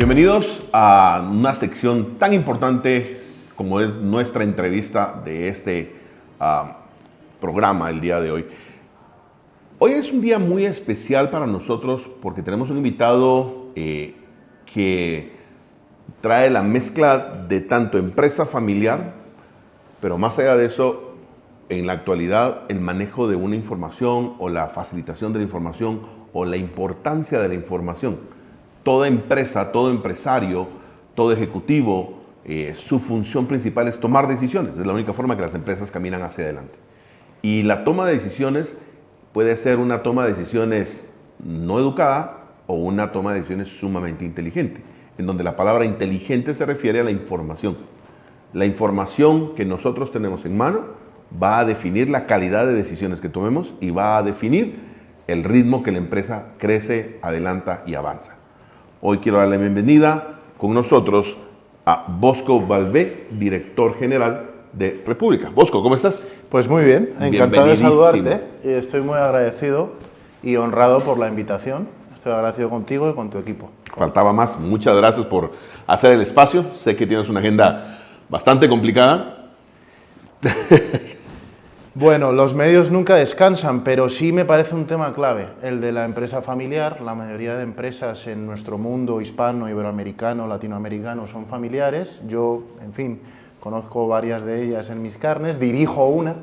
Bienvenidos a una sección tan importante como es nuestra entrevista de este programa el día de hoy. Hoy es un día muy especial para nosotros porque tenemos un invitado que trae la mezcla de tanto empresa familiar, pero más allá de eso, en la actualidad, el manejo de una información o la facilitación de la información o la importancia de la información. Toda empresa, todo empresario, todo ejecutivo, su función principal es tomar decisiones. Es la única forma que las empresas caminan hacia adelante. Y la toma de decisiones puede ser una toma de decisiones no educada o una toma de decisiones sumamente inteligente, en donde la palabra inteligente se refiere a la información. La información que nosotros tenemos en mano va a definir la calidad de decisiones que tomemos y va a definir el ritmo que la empresa crece, adelanta y avanza. Hoy quiero darle la bienvenida con nosotros a Bosco Valvé, director general de República. Bosco, ¿cómo estás? Pues muy bien, encantado de saludarte. Estoy muy agradecido y honrado por la invitación. Estoy agradecido contigo y con tu equipo. Faltaba más. Muchas gracias por hacer el espacio. Sé que tienes una agenda bastante complicada. Bueno, los medios nunca descansan, pero sí me parece un tema clave, el de la empresa familiar. La mayoría de empresas en nuestro mundo hispano, iberoamericano, latinoamericano son familiares. Yo, en fin, conozco varias de ellas en mis carnes, dirijo una.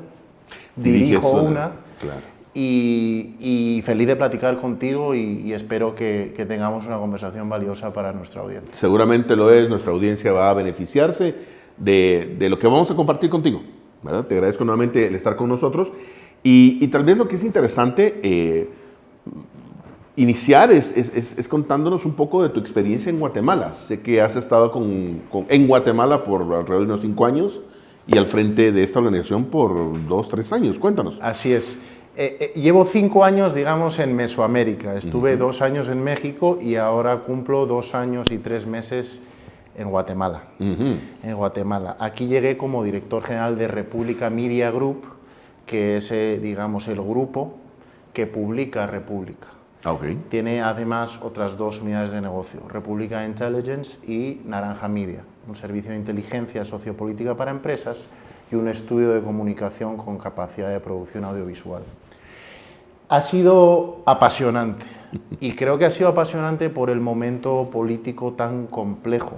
Claro. Y feliz de platicar contigo y espero que tengamos una conversación valiosa para nuestra audiencia. Seguramente lo es, nuestra audiencia va a beneficiarse de lo que vamos a compartir contigo, ¿verdad? Te agradezco nuevamente el estar con nosotros y tal vez lo que es interesante iniciar es contándonos un poco de tu experiencia en Guatemala. Sé que has estado en Guatemala por alrededor de unos 5 años y al frente de esta organización por 2, 3 años. Cuéntanos. Así es. Llevo 5 años, digamos, en Mesoamérica. Estuve 2 años en México y ahora cumplo 2 años y 3 meses en Guatemala. En Guatemala. Aquí llegué como director general de República Media Group, que es, digamos, el grupo que publica República. Okay. Tiene además otras 2 unidades de negocio, República Intelligence y Naranja Media, un servicio de inteligencia sociopolítica para empresas y un estudio de comunicación con capacidad de producción audiovisual. Ha sido apasionante y creo que ha sido apasionante por el momento político tan complejo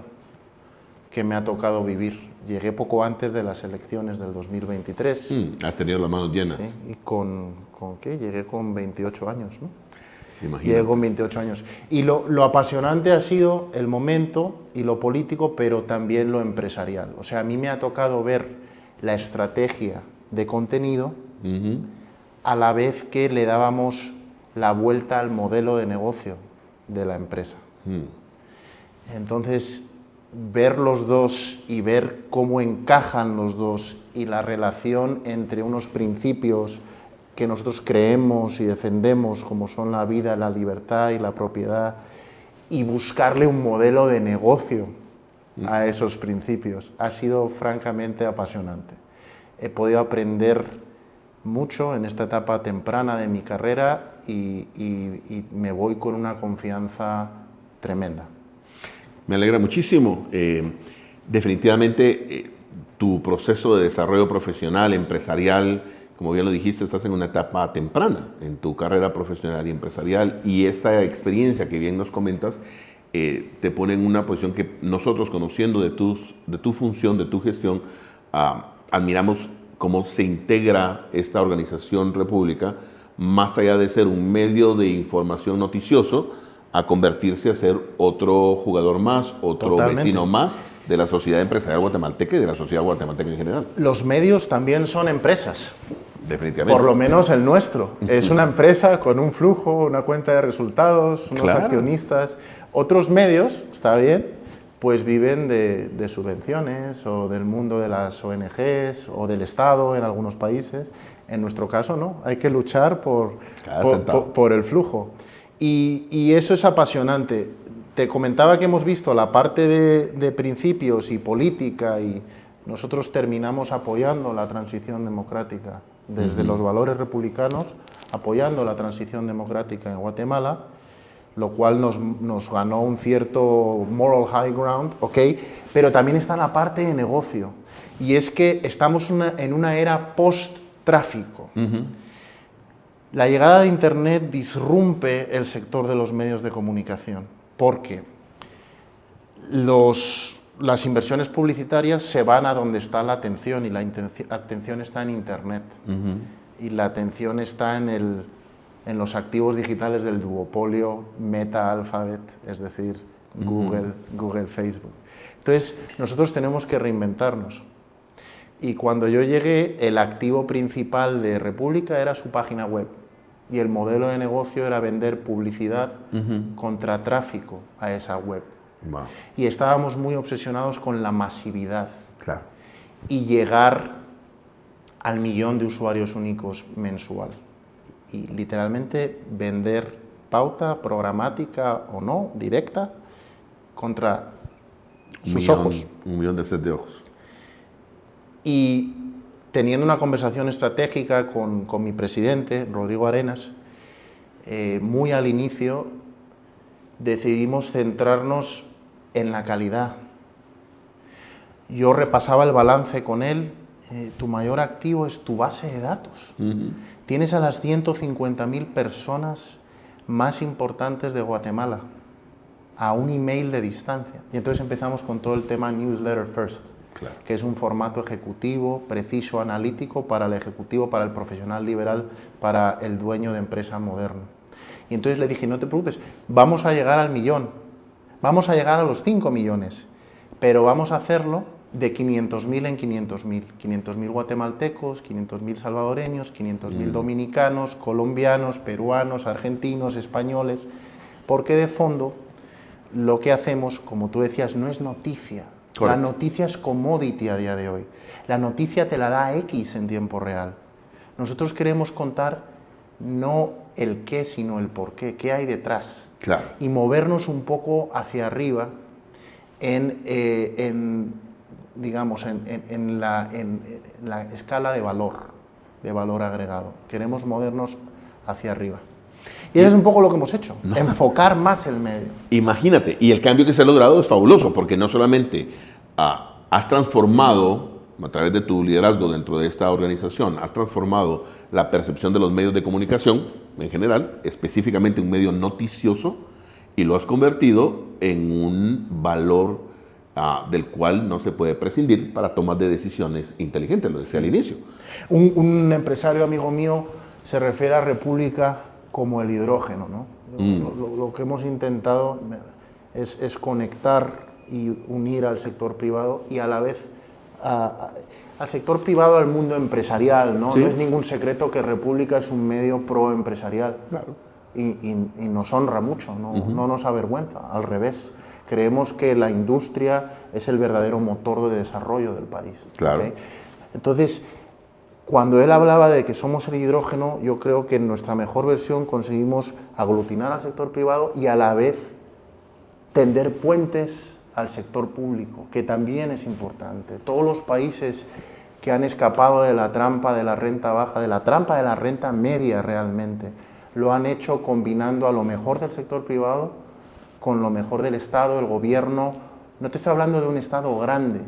que me ha tocado vivir. Llegué poco antes de las elecciones del 2023. Has tenido las manos llenas. Sí, y ¿con qué? Llegué con 28 años, ¿no? Imagínate. Llegué con 28 años. Y lo apasionante ha sido el momento y lo político, pero también lo empresarial. O sea, a mí me ha tocado ver la estrategia de contenido a la vez que le dábamos la vuelta al modelo de negocio de la empresa. Entonces, ver los dos y ver cómo encajan los dos y la relación entre unos principios que nosotros creemos y defendemos, como son la vida, la libertad y la propiedad, y buscarle un modelo de negocio a esos principios, ha sido francamente apasionante. He podido aprender mucho en esta etapa temprana de mi carrera y me voy con una confianza tremenda. Me alegra muchísimo. Definitivamente tu proceso de desarrollo profesional, empresarial, como bien lo dijiste, estás en una etapa temprana en tu carrera profesional y empresarial y esta experiencia que bien nos comentas te pone en una posición que nosotros, conociendo de tu función, de tu gestión, admiramos cómo se integra esta organización República, más allá de ser un medio de información noticioso, a convertirse a ser otro jugador más, otro vecino más de la sociedad empresarial guatemalteca y de la sociedad guatemalteca en general. Los medios también son empresas. Definitivamente. Por lo menos el nuestro. Es una empresa con un flujo, una cuenta de resultados, unos accionistas. Otros medios, está bien, pues viven de subvenciones o del mundo de las ONGs o del Estado en algunos países. En nuestro caso no, hay que luchar por el flujo. Y eso es apasionante. Te comentaba que hemos visto la parte de principios y política y nosotros terminamos apoyando la transición democrática desde los valores republicanos, apoyando la transición democrática en Guatemala. lo cual nos ganó un cierto moral high ground, ¿ok? Pero también está la parte de negocio, y es que estamos en una era post-tráfico. La llegada de Internet disrumpe el sector de los medios de comunicación, porque las inversiones publicitarias se van a donde está la atención, y la atención está en Internet. Y la atención está en los activos digitales del duopolio Meta, Alphabet, es decir, Google, Facebook. Entonces, nosotros tenemos que reinventarnos. Y cuando yo llegué, el activo principal de República era su página web. Y el modelo de negocio era vender publicidad contra tráfico a esa web. Wow. Y estábamos muy obsesionados con la masividad. Claro. Y llegar al 1.000.000 de usuarios únicos mensual. Y literalmente vender pauta programática o no, directa, contra sus ojos. 1.000.000 de set de ojos. Y teniendo una conversación estratégica con mi presidente, Rodrigo Arenas, muy al inicio decidimos centrarnos en la calidad. Yo repasaba el balance con él. Tu mayor activo es tu base de datos. Tienes a las 150.000 personas más importantes de Guatemala a un email de distancia. Y entonces empezamos con todo el tema Newsletter First, claro, que es un formato ejecutivo, preciso, analítico para el ejecutivo, para el profesional liberal, para el dueño de empresa moderno. Y entonces le dije, no te preocupes, vamos a llegar al 1.000.000, vamos a llegar a los 5 millones, pero vamos a hacerlo de 500.000 en 500.000. 500.000 guatemaltecos, 500.000 salvadoreños, 500.000 dominicanos, colombianos, peruanos, argentinos, españoles, porque de fondo lo que hacemos, como tú decías, no es noticia. Correcto. La noticia es commodity a día de hoy. La noticia te la da X en tiempo real. Nosotros queremos contar no el qué, sino el por qué. ¿Qué hay detrás? Claro. Y movernos un poco hacia arriba en la escala de valor agregado. Queremos movernos hacia arriba. Y eso es un poco lo que hemos hecho, enfocar más el medio. Imagínate, y el cambio que se ha logrado es fabuloso, porque no solamente has transformado, a través de tu liderazgo dentro de esta organización, has transformado la percepción de los medios de comunicación en general, específicamente un medio noticioso, y lo has convertido en un valor del cual no se puede prescindir para tomar de decisiones inteligentes, lo decía al inicio. Un empresario amigo mío se refiere a República como el hidrógeno, ¿no? Lo que hemos intentado es conectar y unir al sector privado y a la vez al sector privado al mundo empresarial, ¿no? ¿Sí? No es ningún secreto que República es un medio pro-empresarial. Claro. Y nos honra mucho, no nos avergüenza, al revés. Creemos que la industria es el verdadero motor de desarrollo del país. Claro. ¿Okay? Entonces, cuando él hablaba de que somos el hidrógeno, yo creo que en nuestra mejor versión conseguimos aglutinar al sector privado y a la vez tender puentes al sector público, que también es importante. Todos los países que han escapado de la trampa de la renta baja, de la trampa de la renta media realmente, lo han hecho combinando a lo mejor del sector privado con lo mejor del Estado, el gobierno. No te estoy hablando de un Estado grande,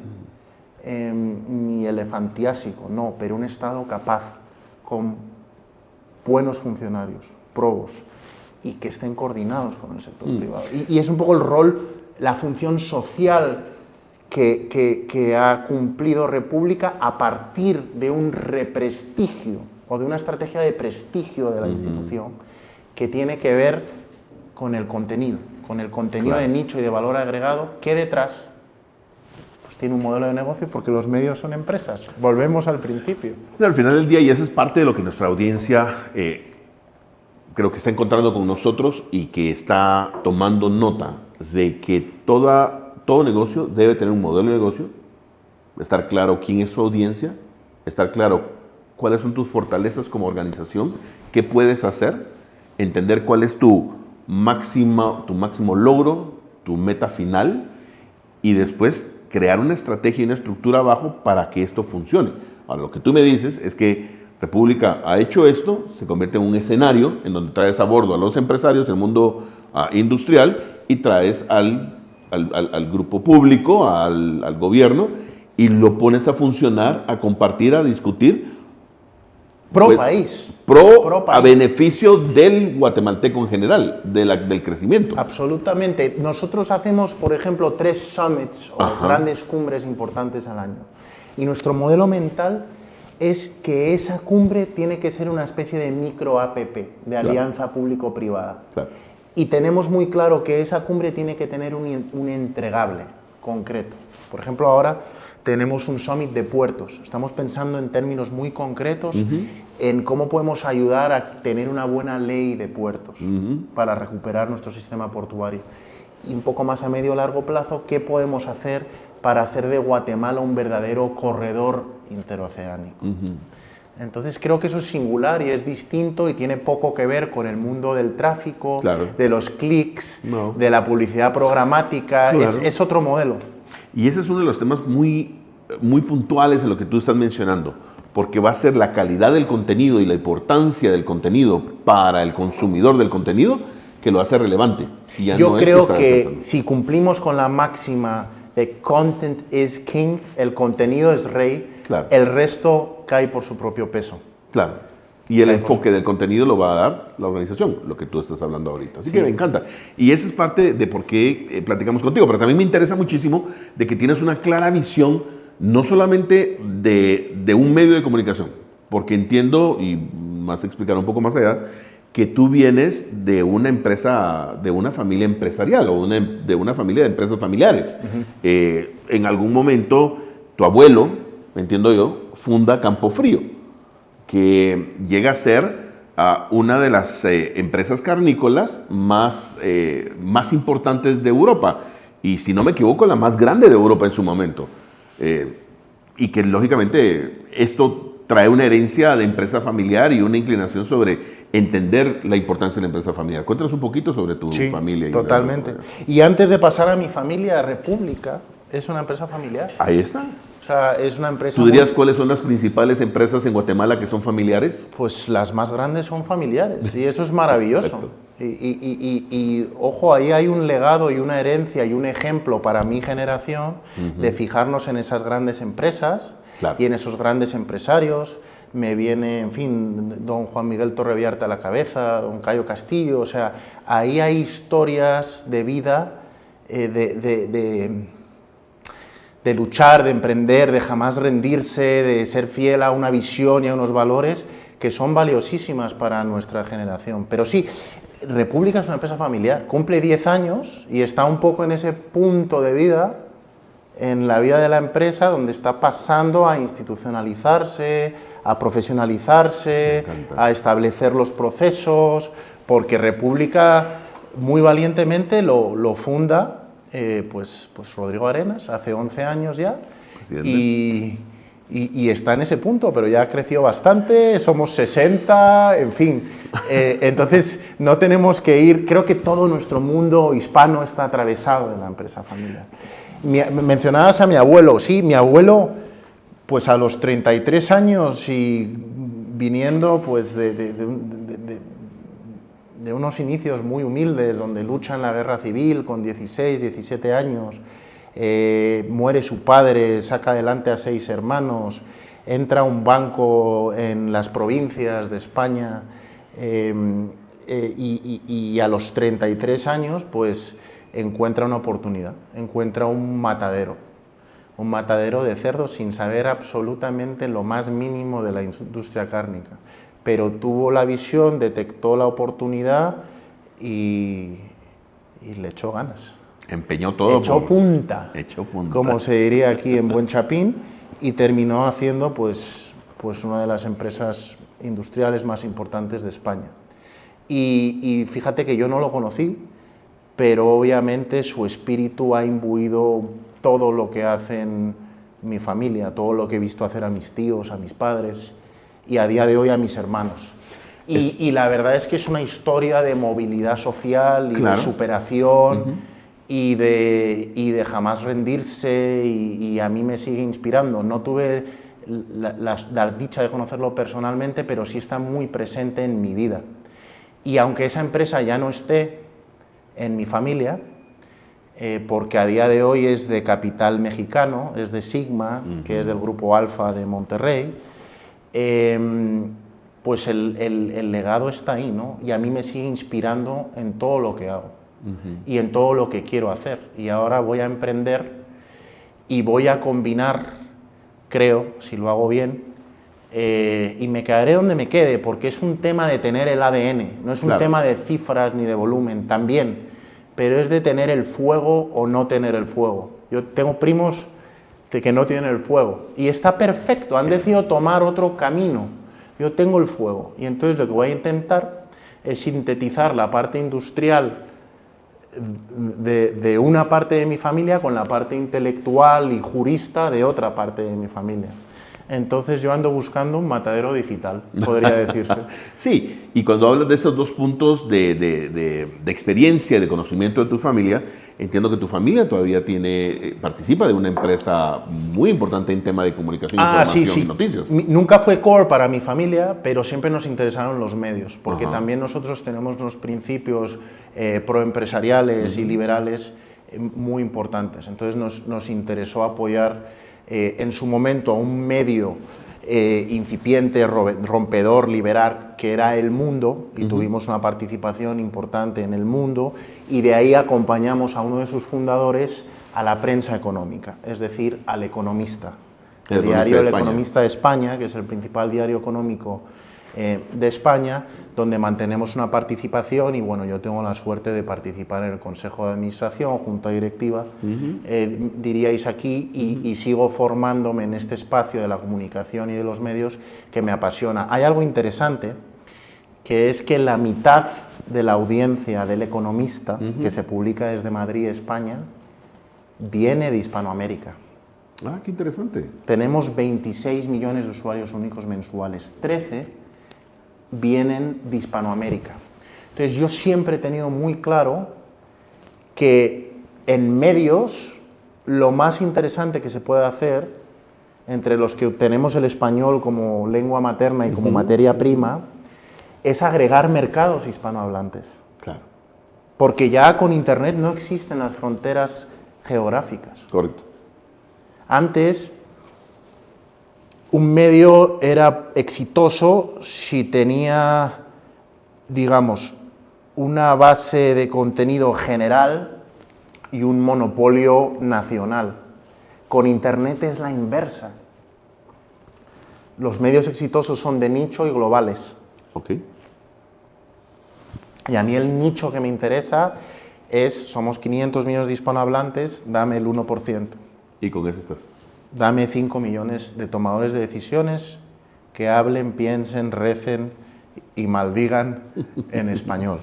ni elefantiásico, no, pero un Estado capaz, con buenos funcionarios, probos, y que estén coordinados con el sector privado. Y es un poco el rol, la función social que ha cumplido República a partir de un represtigio o de una estrategia de prestigio de la institución que tiene que ver con el contenido claro, de nicho y de valor agregado, que detrás pues tiene un modelo de negocio, porque los medios son empresas. Volvemos al principio. Al final del día, y eso es parte de lo que nuestra audiencia creo que está encontrando con nosotros y que está tomando nota de que todo negocio debe tener un modelo de negocio, estar claro quién es su audiencia, estar claro cuáles son tus fortalezas como organización, qué puedes hacer, entender cuál es tu máximo logro, tu meta final, y después crear una estrategia y una estructura abajo para que esto funcione. Ahora, lo que tú me dices es que República ha hecho esto, se convierte en un escenario en donde traes a bordo a los empresarios, el mundo industrial y traes al grupo público, al gobierno, y lo pones a funcionar, a compartir, a discutir. Pro país. A beneficio del guatemalteco en general, del crecimiento. Absolutamente. Nosotros hacemos, por ejemplo, 3 summits o grandes cumbres importantes al año. Y nuestro modelo mental es que esa cumbre tiene que ser una especie de micro APP, de alianza público-privada. Claro. Y tenemos muy claro que esa cumbre tiene que tener un entregable concreto. Por ejemplo, ahora tenemos un summit de puertos. Estamos pensando en términos muy concretos en cómo podemos ayudar a tener una buena ley de puertos para recuperar nuestro sistema portuario. Y un poco más a medio o largo plazo, ¿qué podemos hacer para hacer de Guatemala un verdadero corredor interoceánico? Entonces creo que eso es singular y es distinto y tiene poco que ver con el mundo del tráfico, de los clics, de la publicidad programática. Es otro modelo. Y ese es uno de los temas muy, muy puntuales en lo que tú estás mencionando, porque va a ser la calidad del contenido y la importancia del contenido para el consumidor del contenido que lo hace relevante. Yo creo que si cumplimos con la máxima de content is king, el contenido es rey, el resto cae por su propio peso. Claro. Y el enfoque del contenido lo va a dar la organización, lo que tú estás hablando ahorita. Así que me encanta. Y esa es parte de por qué platicamos contigo. Pero también me interesa muchísimo de que tienes una clara visión, no solamente de un medio de comunicación, porque entiendo, y más explicar un poco más allá, que tú vienes de una empresa, de una familia empresarial o de una familia de empresas familiares. En algún momento, tu abuelo, entiendo yo, funda Campo Frío, que llega a ser una de las empresas carnícolas más importantes de Europa. Y si no me equivoco, la más grande de Europa en su momento. Y que lógicamente esto trae una herencia de empresa familiar y una inclinación sobre entender la importancia de la empresa familiar. Cuéntanos un poquito sobre tu familia. Totalmente. Y antes de pasar a mi familia, República es una empresa familiar. Ahí está. O sea, es una empresa... ¿Tú dirías cuáles son las principales empresas en Guatemala que son familiares? Pues las más grandes son familiares y eso es maravilloso. Y ojo, ahí hay un legado y una herencia y un ejemplo para mi generación de fijarnos en esas grandes empresas y en esos grandes empresarios. Me viene, en fin, don Juan Miguel Torreviarte a la cabeza, don Cayo Castillo, o sea, ahí hay historias de vida, de luchar, de emprender, de jamás rendirse, de ser fiel a una visión y a unos valores que son valiosísimas para nuestra generación. Pero sí, República es una empresa familiar, cumple 10 años y está un poco en ese punto de vida, en la vida de la empresa, donde está pasando a institucionalizarse, a profesionalizarse, a establecer los procesos, porque República muy valientemente lo funda pues Rodrigo Arenas, hace 11 años ya, y está en ese punto, pero ya ha crecido bastante, somos 60, en fin. Entonces no tenemos que ir, creo que todo nuestro mundo hispano está atravesado de la empresa familiar. Mencionabas a mi abuelo, sí, mi abuelo, pues a los 33 años y viniendo pues de unos inicios muy humildes, donde lucha en la guerra civil con 16, 17 años, muere su padre, saca adelante a 6 hermanos, entra a un banco en las provincias de España y a los 33 años pues encuentra una oportunidad, encuentra un matadero de cerdos sin saber absolutamente lo más mínimo de la industria cárnica. Pero tuvo la visión, detectó la oportunidad y le echó ganas. Empeñó todo. Echó punta, como se diría aquí en Buen Chapín, y terminó haciendo pues una de las empresas industriales más importantes de España. Y fíjate que yo no lo conocí, pero obviamente su espíritu ha imbuido todo lo que hacen mi familia, todo lo que he visto hacer a mis tíos, a mis padres y a día de hoy a mis hermanos. Y la verdad es que es una historia de movilidad social y de superación y de jamás rendirse y a mí me sigue inspirando. No tuve la dicha de conocerlo personalmente, pero sí está muy presente en mi vida. Y aunque esa empresa ya no esté, en mi familia, porque a día de hoy es de capital mexicano, es de Sigma, que es del grupo Alfa de Monterrey, pues el legado está ahí, ¿no? Y a mí me sigue inspirando en todo lo que hago y en todo lo que quiero hacer. Y ahora voy a emprender y voy a combinar, creo, si lo hago bien, y me quedaré donde me quede, porque es un tema de tener el ADN, no es un tema de cifras ni de volumen, también, pero es de tener el fuego o no tener el fuego. Yo tengo primos de que no tienen el fuego, y está perfecto, han decidido tomar otro camino. Yo tengo el fuego, y entonces lo que voy a intentar es sintetizar la parte industrial de una parte de mi familia con la parte intelectual y jurista de otra parte de mi familia. Entonces yo ando buscando un matadero digital, podría decirse. Sí, y cuando hablas de esos dos puntos de experiencia, de conocimiento de tu familia, entiendo que tu familia todavía participa de una empresa muy importante en tema de comunicación, información y noticias. Nunca fue core para mi familia, pero siempre nos interesaron los medios, porque también nosotros tenemos unos principios proempresariales y liberales muy importantes. Entonces nos interesó apoyar en su momento a un medio incipiente, rompedor, liberal, que era El Mundo, y tuvimos una participación importante en El Mundo, y de ahí acompañamos a uno de sus fundadores a la prensa económica, es decir, al Economista, el diario El Economista de España, que es el principal diario económico de España, donde mantenemos una participación, y bueno, yo tengo la suerte de participar en el Consejo de Administración, Junta Directiva, diríais aquí, y sigo formándome en este espacio de la comunicación y de los medios que me apasiona. Hay algo interesante, que es que la mitad de la audiencia del Economista, que se publica desde Madrid, España, viene de Hispanoamérica. Ah, qué interesante. Tenemos 26 millones de usuarios únicos mensuales, 13 vienen de Hispanoamérica. Entonces yo siempre he tenido muy claro que en medios lo más interesante que se puede hacer, entre los que tenemos el español como lengua materna y como materia prima, es agregar mercados hispanohablantes. Claro. Porque ya con Internet no existen las fronteras geográficas. Correcto. Antes, un medio era exitoso si tenía, digamos, una base de contenido general y un monopolio nacional. Con Internet es la inversa. Los medios exitosos son de nicho y globales. Ok. Y a mí el nicho que me interesa somos 500 millones de hispanohablantes, dame el 1%. ¿Y con eso estás? Dame 5 millones de tomadores de decisiones que hablen, piensen, recen y maldigan en español.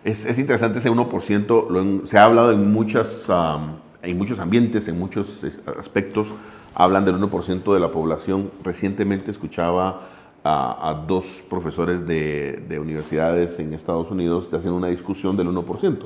Es interesante ese 1%, se ha hablado en muchos ambientes, en muchos aspectos, hablan del 1% de la población. Recientemente escuchaba a dos profesores de universidades en Estados Unidos haciendo una discusión del 1%.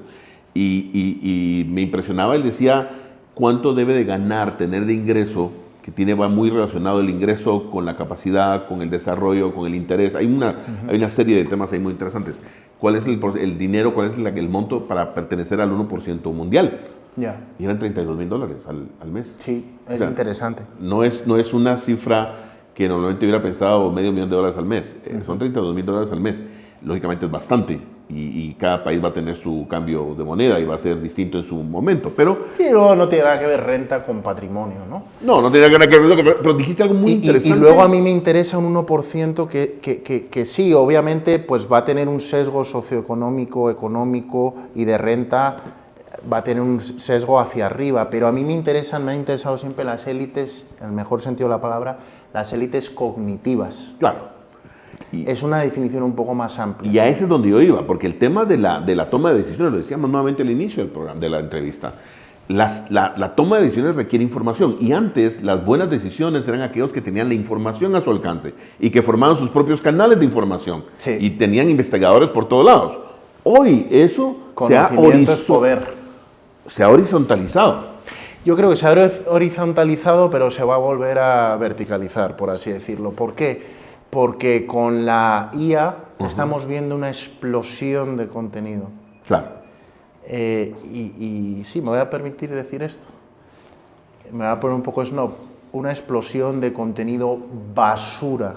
Y me impresionaba, él decía, ¿cuánto debe de ganar, tener de ingreso? Que va muy relacionado el ingreso con la capacidad, con el desarrollo, con el interés. Hay una serie de temas ahí muy interesantes. ¿Cuál es el dinero, cuál es el monto para pertenecer al 1% mundial? Ya. Y eran $32,000 al mes. Sí, es interesante. No es una cifra que normalmente hubiera pensado $500,000 al mes. Son $32,000 al mes. Lógicamente es bastante. Y cada país va a tener su cambio de moneda y va a ser distinto en su momento, pero no tiene nada que ver renta con patrimonio, ¿no? No tiene nada que ver, pero dijiste algo muy interesante. Y luego a mí me interesa un 1% que sí, obviamente, pues va a tener un sesgo socioeconómico, económico y de renta, va a tener un sesgo hacia arriba, pero a mí me han interesado siempre las élites, en el mejor sentido de la palabra, las élites cognitivas. Claro. Es una definición un poco más amplia. Y a ese es donde yo iba, porque el tema de la toma de decisiones, lo decíamos nuevamente al inicio del programa, de la entrevista, la toma de decisiones requiere información, y antes las buenas decisiones eran aquellos que tenían la información a su alcance y que formaban sus propios canales de información, sí, y tenían investigadores por todos lados. Hoy eso se ha horizontalizado. Yo creo que se ha horizontalizado, pero se va a volver a verticalizar, por así decirlo. ¿Por qué? Porque con la IA estamos viendo una explosión de contenido. Claro. Y sí, me voy a permitir decir esto. Me voy a poner un poco snob. Una explosión de contenido basura,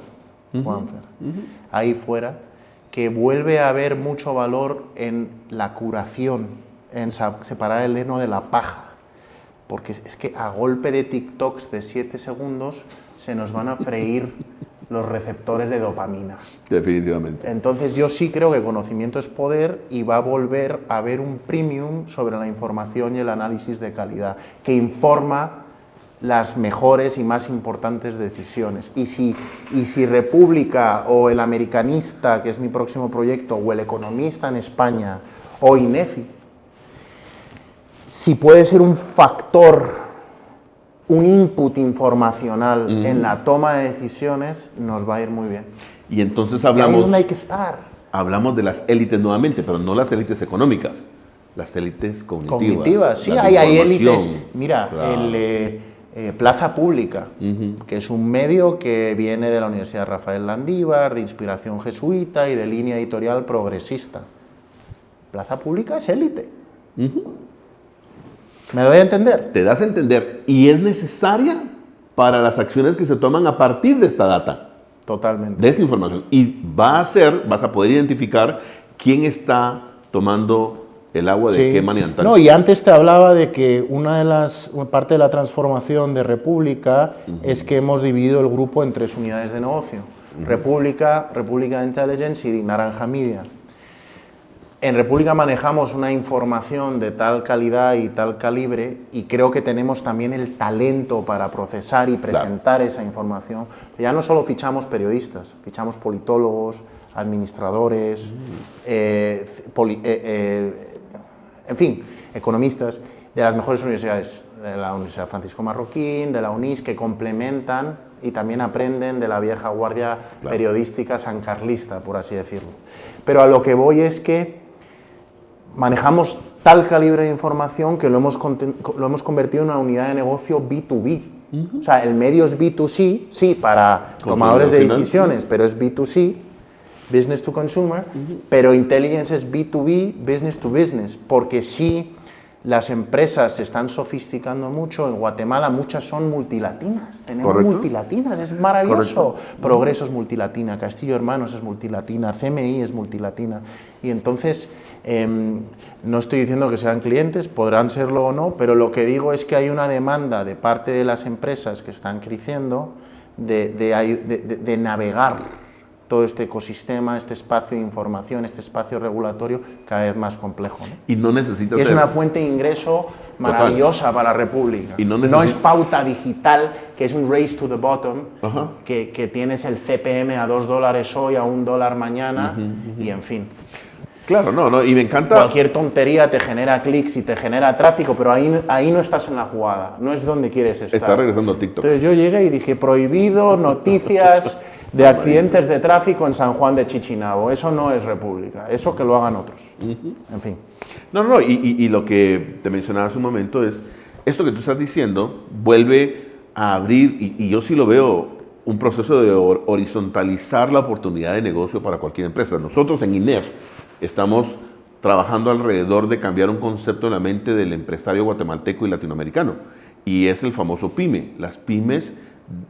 Juanfer, ahí fuera, que vuelve a haber mucho valor en la curación, en separar el heno de la paja. Porque es que a golpe de TikToks de 7 segundos se nos van a freír los receptores de dopamina. Definitivamente. Entonces yo sí creo que conocimiento es poder y va a volver a haber un premium sobre la información y el análisis de calidad que informa las mejores y más importantes decisiones. Y si República o El Americanista, que es mi próximo proyecto, o El Economista en España, o INEFI, si puede ser un factor, un input informacional en la toma de decisiones, nos va a ir muy bien. Y entonces Ahí hablamos... es donde hay que estar. Hablamos de las élites nuevamente, pero no las élites económicas, las élites cognitivas. Cognitivas, sí, las hay de élites. información. Mira, Claro. Plaza Pública, que es un medio que viene de la Universidad Rafael Landívar, de inspiración jesuita y de línea editorial progresista. Plaza Pública es élite. ¿Me doy a entender? Te das a entender, y es necesaria para las acciones que se toman a partir de esta data, Totalmente. de esta información. Y vas a poder identificar quién está tomando el agua de qué manera. No, y antes te hablaba de que una parte de la transformación de República es que hemos dividido el grupo en 3 unidades de negocio. República Intelligence y Naranja Media. En República manejamos una información de tal calidad y tal calibre y creo que tenemos también el talento para procesar y presentar esa información. Ya no solo fichamos periodistas, fichamos politólogos, administradores, en fin, economistas de las mejores universidades, de la Universidad Francisco Marroquín, de la UNIS, que complementan y también aprenden de la vieja guardia periodística sancarlista, por así decirlo. Pero a lo que voy es que manejamos tal calibre de información que lo hemos convertido en una unidad de negocio B2B. O sea, el medio es B2C, sí, para tomadores de decisiones, pero es B2C, business to consumer, pero intelligence es B2B, business to business, porque sí, las empresas se están sofisticando mucho. En Guatemala muchas son multilatinas, tenemos multilatinas, es maravilloso. Progreso es multilatina, Castillo Hermanos es multilatina, CMI es multilatina. Y entonces, no estoy diciendo que sean clientes, podrán serlo o no, pero lo que digo es que hay una demanda de parte de las empresas que están creciendo de navegar todo este ecosistema, este espacio de información, este espacio regulatorio cada vez más complejo, ¿no? Y no necesitas... Es una fuente de ingreso maravillosa para República. Y no es pauta digital, que es un race to the bottom, que tienes el CPM a $2 hoy, a $1 mañana, y en fin. Claro, no, y me encanta... Cualquier tontería te genera clics y te genera tráfico, pero ahí no estás en la jugada, no es donde quieres estar. Está regresando a TikTok. Entonces yo llegué y dije, prohibido noticias de accidentes de tráfico en San Juan de Chichinabo. Eso no es República, eso que lo hagan otros. En fin. No, y lo que te mencionaba hace un momento es, esto que tú estás diciendo vuelve a abrir, y yo sí lo veo, un proceso de horizontalizar la oportunidad de negocio para cualquier empresa. Nosotros en INEF estamos trabajando alrededor de cambiar un concepto en la mente del empresario guatemalteco y latinoamericano, y es el famoso PYME. Las pymes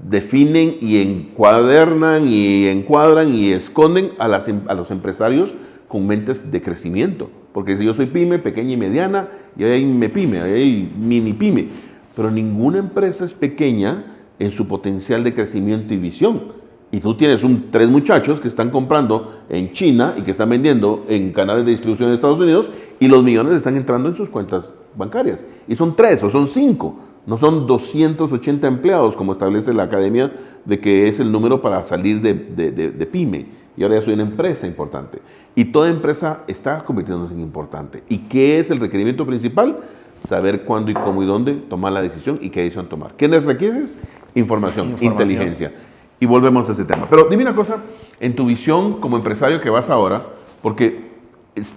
definen y encuadernan y encuadran y esconden a los empresarios con mentes de crecimiento. Porque si yo soy pyme, pequeña y mediana, y ahí hay MePyme, ahí hay mini pyme. Pero ninguna empresa es pequeña en su potencial de crecimiento y visión. Y tú tienes 3 muchachos que están comprando en China y que están vendiendo en canales de distribución de Estados Unidos, y los millones están entrando en sus cuentas bancarias. Y son 3 o son 5. No son 280 empleados, como establece la academia, de que es el número para salir de pyme. Y ahora ya soy una empresa importante. Y toda empresa está convirtiéndose en importante. ¿Y qué es el requerimiento principal? Saber cuándo y cómo y dónde tomar la decisión y qué decisión tomar. ¿Qué les requieres? Información, inteligencia. Y volvemos a ese tema. Pero dime una cosa, en tu visión como empresario que vas ahora, porque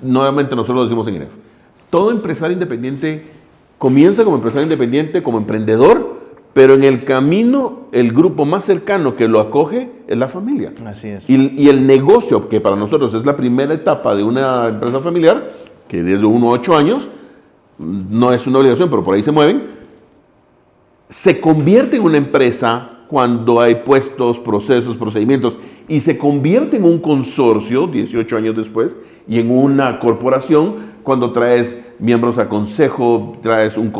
nuevamente nosotros lo decimos en INEF, todo empresario independiente comienza como empresario independiente, como emprendedor, pero en el camino el grupo más cercano que lo acoge es la familia. Así es. Y el negocio, que para nosotros es la primera etapa de una empresa familiar, que desde 1 a 8 años, no es una obligación, pero por ahí se mueven, se convierte en una empresa cuando hay puestos, procesos, procedimientos, y se convierte en un consorcio 18 años después, y en una corporación cuando traes miembros a consejo, traes un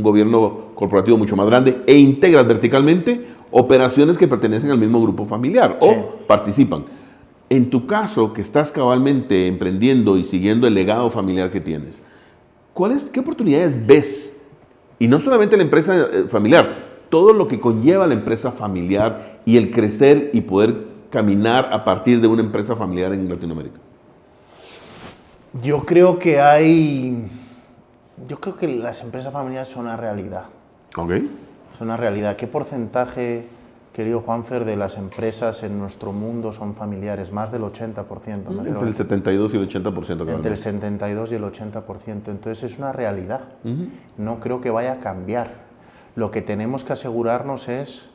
gobierno corporativo mucho más grande e integras verticalmente operaciones que pertenecen al mismo grupo familiar o participan. En tu caso, que estás cabalmente emprendiendo y siguiendo el legado familiar que tienes, ¿qué oportunidades ves? Y no solamente la empresa familiar, todo lo que conlleva la empresa familiar y el crecer y poder caminar a partir de una empresa familiar en Latinoamérica. Yo creo que las empresas familiares son una realidad. Ok. Son una realidad. ¿Qué porcentaje, querido Juanfer, de las empresas en nuestro mundo son familiares? Más del 80%. Entre el 72 y el 80%. Entre el 72 y el 80%. Entonces es una realidad. No creo que vaya a cambiar. Lo que tenemos que asegurarnos es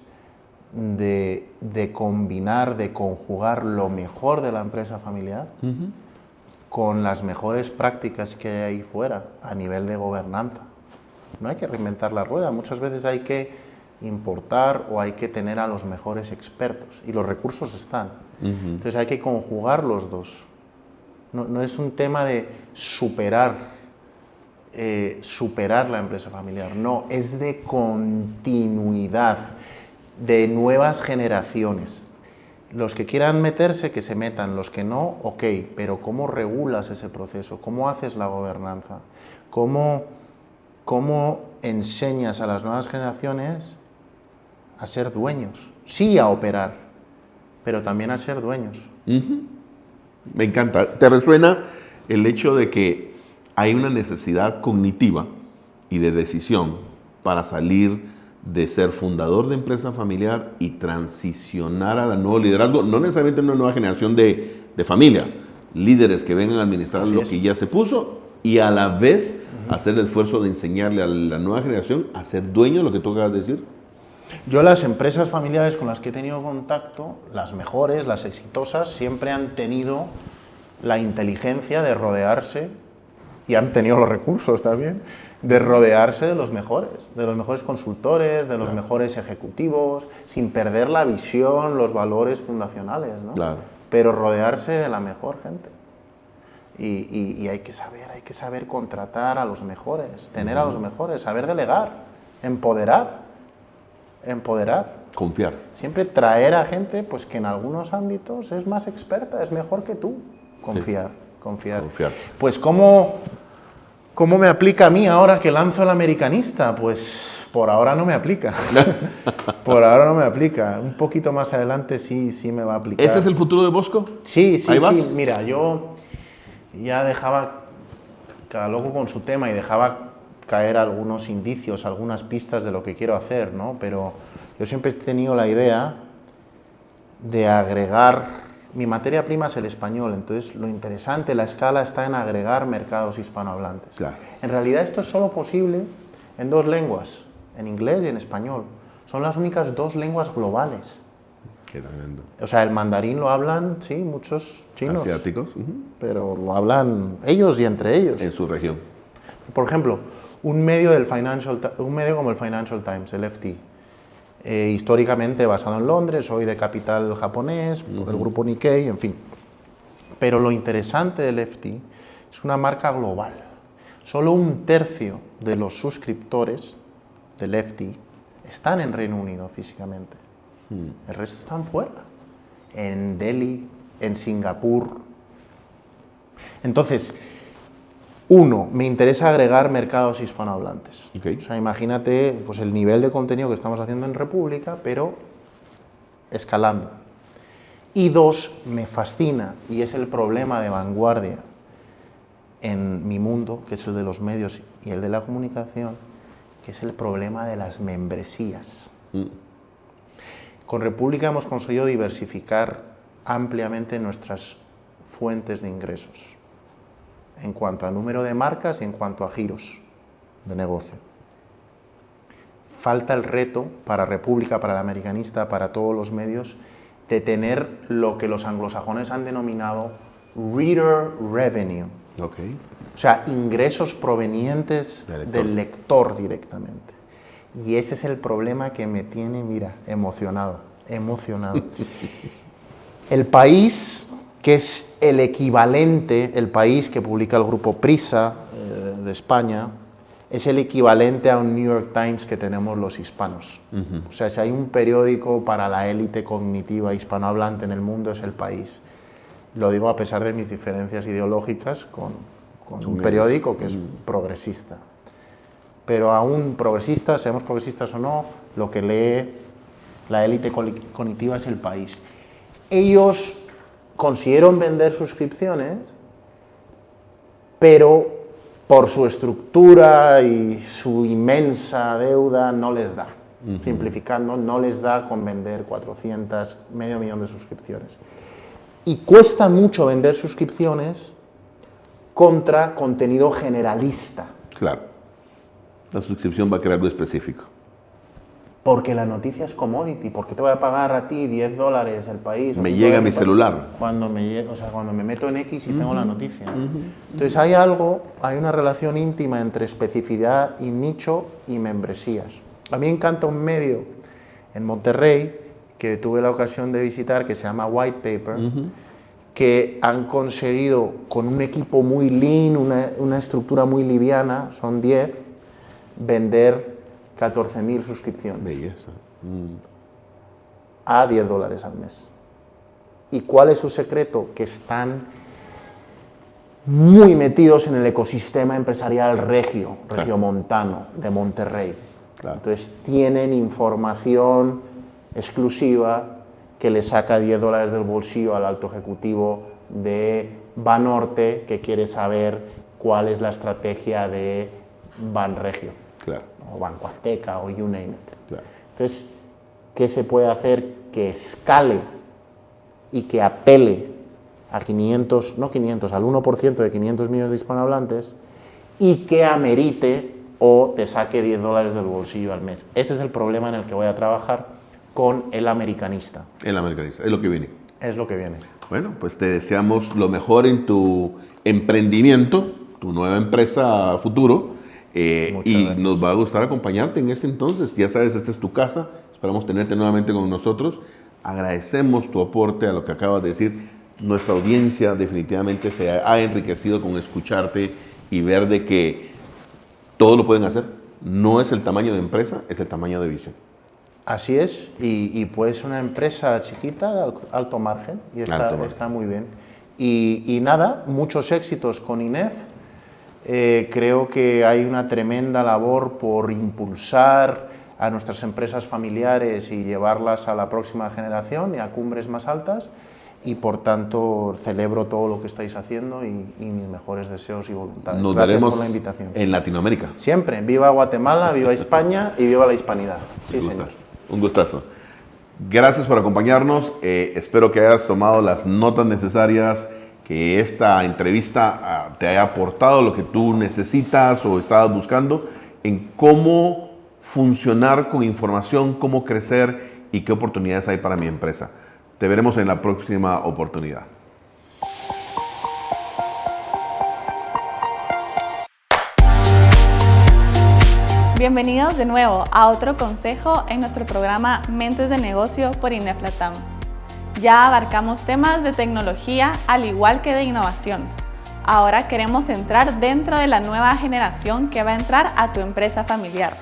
de combinar, de conjugar lo mejor de la empresa familiar con las mejores prácticas que hay ahí fuera a nivel de gobernanza. No hay que reinventar la rueda, muchas veces hay que importar o hay que tener a los mejores expertos y los recursos están. Entonces hay que conjugar los dos. No es un tema de superar la empresa familiar, no, es de continuidad, de nuevas generaciones. Los que quieran meterse, que se metan, los que no, ok, pero ¿cómo regulas ese proceso? ¿Cómo haces la gobernanza? ¿Cómo enseñas a las nuevas generaciones a ser dueños? Sí, a operar, pero también a ser dueños. Me encanta. ¿Te resuena el hecho de que hay una necesidad cognitiva y de decisión para salir de ser fundador de empresa familiar y transicionar a la nuevo liderazgo? No necesariamente una nueva generación de familia, líderes que vengan a administrar lo que ya se puso y a la vez hacer el esfuerzo de enseñarle a la nueva generación a ser dueño de lo que tú acabas de decir. Yo las empresas familiares con las que he tenido contacto, las mejores, las exitosas, siempre han tenido la inteligencia de rodearse, y han tenido los recursos también, de rodearse de los mejores consultores, de los mejores ejecutivos, sin perder la visión, los valores fundacionales, ¿no? Claro. Pero rodearse de la mejor gente. Y hay que saber contratar a los mejores, tener a los mejores, saber delegar, empoderar. Confiar. Siempre traer a gente pues, que en algunos ámbitos es más experta, es mejor que tú. Confiar. Pues ¿cómo me aplica a mí ahora que lanzo el americanista? Pues por ahora no me aplica. Por ahora no me aplica. Un poquito más adelante sí me va a aplicar. ¿Ese es el futuro de Bosco? Sí. ¿Ahí vas? Mira, yo ya dejaba cada loco con su tema y dejaba caer algunos indicios, algunas pistas de lo que quiero hacer, ¿no? Pero yo siempre he tenido la idea de agregar. Mi materia prima es el español, entonces lo interesante, la escala está en agregar mercados hispanohablantes. Claro. En realidad esto es solo posible en 2 lenguas, en inglés y en español. Son las únicas 2 lenguas globales. Qué tremendo. O sea, el mandarín lo hablan, sí, muchos chinos. Asiáticos. Pero lo hablan ellos y entre ellos. En su región. Por ejemplo, un medio como el Financial Times, el FT, históricamente basado en Londres, hoy de capital japonés, por el grupo Nikkei, en fin. Pero lo interesante del FT es una marca global. Solo 1/3 de los suscriptores del FT están en Reino Unido físicamente. El resto están fuera, en Delhi, en Singapur. Entonces, me interesa agregar mercados hispanohablantes. Okay. O sea, imagínate pues, el nivel de contenido que estamos haciendo en República, pero escalando. Y 2, me fascina, y es el problema de vanguardia en mi mundo, que es el de los medios y el de la comunicación, que es el problema de las membresías. Con República hemos conseguido diversificar ampliamente nuestras fuentes de ingresos, en cuanto a número de marcas y en cuanto a giros de negocio. Falta el reto para República, para el americanista, para todos los medios, de tener lo que los anglosajones han denominado reader revenue. Okay. O sea, ingresos provenientes del lector directamente. Y ese es el problema que me tiene, mira, emocionado. El país que es el equivalente, el país que publica el grupo Prisa de España, es el equivalente a un New York Times que tenemos los hispanos. O sea, si hay un periódico para la élite cognitiva hispanohablante en el mundo, es El País. Lo digo a pesar de mis diferencias ideológicas con un periódico que es progresista. Pero aún progresistas, seamos progresistas o no, lo que lee la élite cognitiva es El País. Ellos consiguieron vender suscripciones, pero por su estructura y su inmensa deuda no les da. Simplificando, no les da con vender 400, medio millón de suscripciones. Y cuesta mucho vender suscripciones contra contenido generalista. Claro. La suscripción va a crear algo específico. Porque la noticia es commodity. ¿Por qué te voy a pagar a ti $10 El País? Me llega a mi celular. Cuando me meto en X y tengo la noticia. Entonces hay una relación íntima entre especificidad y nicho y membresías. A mí me encanta un medio en Monterrey que tuve la ocasión de visitar que se llama White Paper, que han conseguido con un equipo muy lean, una estructura muy liviana, son 10, vender 14.000 suscripciones. Belleza. A $10 al mes. ¿Y cuál es su secreto? Que están muy metidos en el ecosistema empresarial regiomontano de Monterrey. Claro. Entonces tienen información exclusiva que le saca $10 del bolsillo al alto ejecutivo de Banorte que quiere saber cuál es la estrategia de Banregio. Claro. O Banco Azteca, o you name it. Claro. Entonces, ¿qué se puede hacer que escale y que apele a al 1% de 500 millones de hispanohablantes y que amerite o te saque $10 del bolsillo al mes? Ese es el problema en el que voy a trabajar con El Americanista. El Americanista, es lo que viene. Es lo que viene. Bueno, pues te deseamos lo mejor en tu emprendimiento, tu nueva empresa futuro. Y gracias. Nos va a gustar acompañarte en ese entonces. Ya sabes, esta es tu casa. Esperamos tenerte nuevamente con nosotros. Agradecemos tu aporte a lo que acabas de decir. Nuestra audiencia definitivamente se ha enriquecido con escucharte y ver de que todo lo pueden hacer. No es el tamaño de empresa, es el tamaño de visión. Así es, y puede ser una empresa chiquita de alto margen y está muy bien. Y nada, muchos éxitos con INEF. Creo que hay una tremenda labor por impulsar a nuestras empresas familiares y llevarlas a la próxima generación y a cumbres más altas, y por tanto celebro todo lo que estáis haciendo y mis mejores deseos y voluntades. Nos Gracias veremos por la invitación. en Latinoamérica. Siempre, viva Guatemala, viva España y viva la hispanidad. Sí, señor. Un gustazo. Gracias por acompañarnos. Espero que hayas tomado las notas necesarias, que esta entrevista te haya aportado lo que tú necesitas o estabas buscando en cómo funcionar con información, cómo crecer y qué oportunidades hay para mi empresa. Te veremos en la próxima oportunidad. Bienvenidos de nuevo a otro consejo en nuestro programa Mentes de Negocio por INEF LATAM. Ya abarcamos temas de tecnología al igual que de innovación. Ahora queremos entrar dentro de la nueva generación que va a entrar a tu empresa familiar.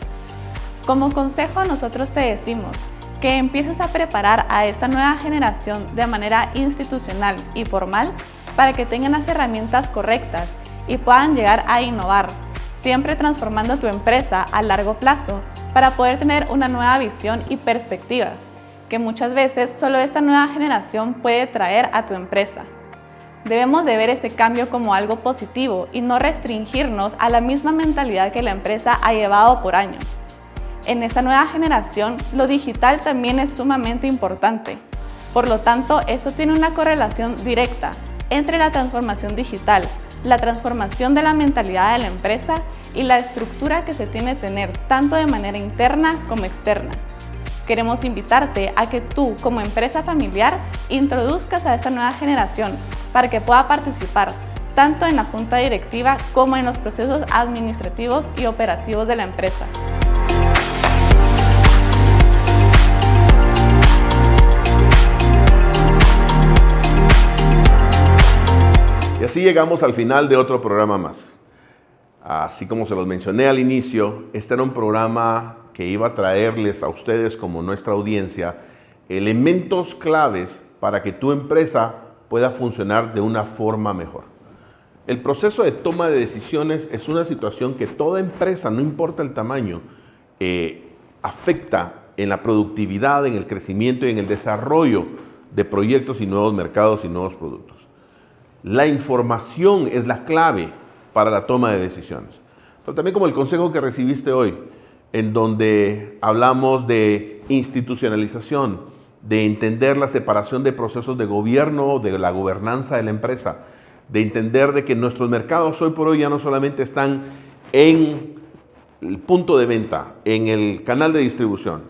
Como consejo, nosotros te decimos que empieces a preparar a esta nueva generación de manera institucional y formal para que tengan las herramientas correctas y puedan llegar a innovar, siempre transformando tu empresa a largo plazo para poder tener una nueva visión y perspectivas que muchas veces solo esta nueva generación puede traer a tu empresa. Debemos de ver este cambio como algo positivo y no restringirnos a la misma mentalidad que la empresa ha llevado por años. En esta nueva generación, lo digital también es sumamente importante. Por lo tanto, esto tiene una correlación directa entre la transformación digital, la transformación de la mentalidad de la empresa y la estructura que se tiene que tener tanto de manera interna como externa. Queremos invitarte a que tú, como empresa familiar, introduzcas a esta nueva generación para que pueda participar tanto en la junta directiva como en los procesos administrativos y operativos de la empresa. Y así llegamos al final de otro programa más. Así como se los mencioné al inicio, este era un programa que iba a traerles a ustedes como nuestra audiencia elementos claves para que tu empresa pueda funcionar de una forma mejor. El proceso de toma de decisiones es una situación que toda empresa, no importa el tamaño, afecta en la productividad, en el crecimiento y en el desarrollo de proyectos y nuevos mercados y nuevos productos. La información es la clave para la toma de decisiones. Pero también como el consejo que recibiste hoy, en donde hablamos de institucionalización, de entender la separación de procesos de gobierno, de la gobernanza de la empresa, de entender de que nuestros mercados hoy por hoy ya no solamente están en el punto de venta, en el canal de distribución.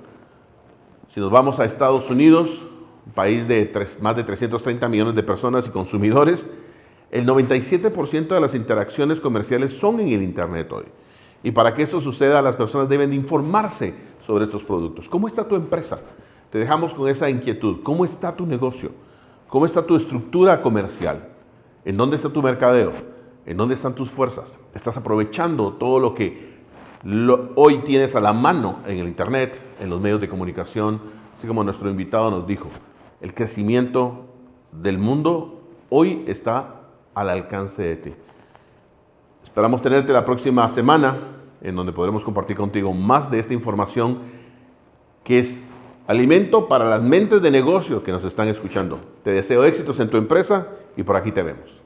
Si nos vamos a Estados Unidos, un país de más de 330 millones de personas y consumidores, el 97% de las interacciones comerciales son en el Internet hoy. Y para que esto suceda, las personas deben de informarse sobre estos productos. ¿Cómo está tu empresa? Te dejamos con esa inquietud. ¿Cómo está tu negocio? ¿Cómo está tu estructura comercial? ¿En dónde está tu mercadeo? ¿En dónde están tus fuerzas? ¿Estás aprovechando todo lo que hoy tienes a la mano en el Internet, en los medios de comunicación? Así como nuestro invitado nos dijo, el crecimiento del mundo hoy está al alcance de ti. Esperamos tenerte la próxima semana, en donde podremos compartir contigo más de esta información que es alimento para las mentes de negocio que nos están escuchando. Te deseo éxitos en tu empresa y por aquí te vemos.